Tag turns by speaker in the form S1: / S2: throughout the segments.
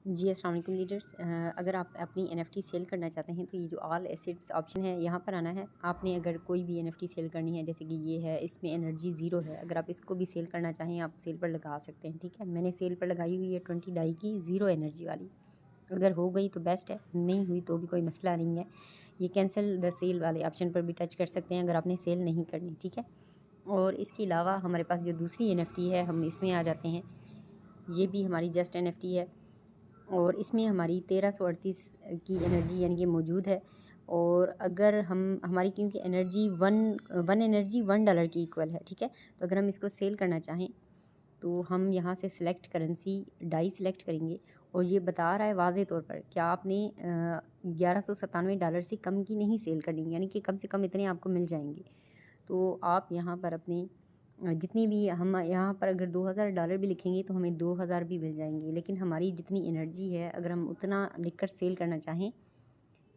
S1: जी अस्सलाम वालेकुम लीडर्स। अगर आप अपनी एनएफटी सेल करना चाहते हैं तो ये जो ऑल एसेट्स ऑप्शन है यहाँ पर आना है। आपने अगर कोई भी एनएफटी सेल करनी है, जैसे कि ये है, इसमें एनर्जी ज़ीरो है, अगर आप इसको भी सेल करना चाहें आप सेल पर लगा सकते हैं। ठीक है, मैंने सेल पर लगाई हुई है 20 डाई की ज़ीरो एनर्जी वाली। अगर हो गई तो बेस्ट है, नहीं हुई तो भी कोई मसला नहीं है। ये कैंसिल द सेल वाले ऑप्शन पर भी टच कर सकते हैं अगर आपने सेल नहीं करनी। ठीक है, और इसके अलावा हमारे पास जो दूसरी एनएफटी है हम इसमें आ जाते हैं। ये भी हमारी जस्ट एनएफटी है और इसमें हमारी 1338 की एनर्जी यानी कि मौजूद है। और अगर हम हमारी क्योंकि एनर्जी वन एनर्जी $1 की इक्वल है। ठीक है, तो अगर हम इसको सेल करना चाहें तो हम यहाँ से सिलेक्ट करेंसी डाई सिलेक्ट करेंगे और ये बता रहा है वाज़े तौर पर कि आपने $1197 से कम की नहीं सेल करनी, यानी कि कम से कम इतने आपको मिल जाएंगे। तो आप यहाँ पर अपने जितनी भी हम यहाँ पर अगर $2000 भी लिखेंगे तो हमें 2000 भी मिल जाएंगे, लेकिन हमारी जितनी एनर्जी है अगर हम उतना लिखकर सेल करना चाहें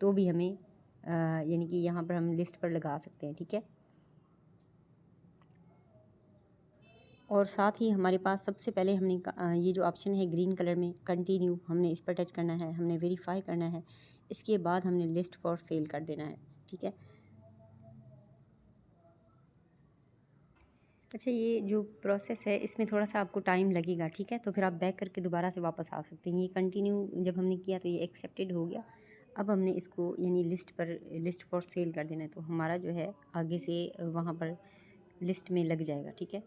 S1: तो भी हमें यानी कि यहाँ पर हम लिस्ट पर लगा सकते हैं। ठीक है, और साथ ही हमारे पास सबसे पहले हमने ये जो ऑप्शन है ग्रीन कलर में कंटिन्यू, हमने इस पर टच करना है, हमने वेरीफाई करना है, इसके बाद हमने लिस्ट फॉर सेल कर देना है। ठीक है, अच्छा ये जो प्रोसेस है इसमें थोड़ा सा आपको टाइम लगेगा। ठीक है, तो फिर आप बैक करके दोबारा से वापस आ सकते हैं। ये कंटिन्यू जब हमने किया तो ये एक्सेप्टेड हो गया। अब हमने इसको यानी लिस्ट फॉर सेल कर देना है, तो हमारा जो है आगे से वहाँ पर लिस्ट में लग जाएगा। ठीक है,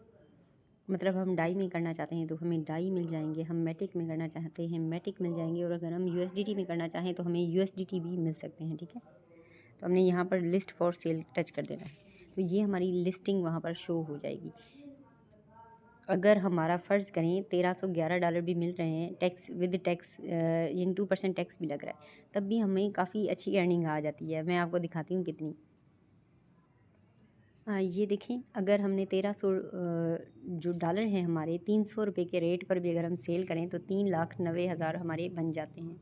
S1: मतलब हम डाई में करना चाहते हैं तो हमें डाई मिल जाएंगे, हम मैटिक में करना चाहते हैं मैटिक मिल जाएंगे, और अगर हम यूएसडीटी में करना चाहें तो हमें यूएसडीटी भी मिल सकते हैं। ठीक है, तो हमने यहाँ पर लिस्ट फॉर सेल टच कर देना है, तो ये हमारी लिस्टिंग वहाँ पर शो हो जाएगी। अगर हमारा फ़र्ज़ करें $1311 भी मिल रहे हैं, टैक्स विद टैक्स यानी 2% टैक्स भी लग रहा है, तब भी हमें काफ़ी अच्छी अर्निंग आ जाती है। मैं आपको दिखाती हूँ कितनी। ये देखें, अगर हमने 1300 जो डॉलर हैं हमारे, ₹300 के रेट पर भी अगर हम सेल करें तो 3,90,000 हमारे बन जाते हैं।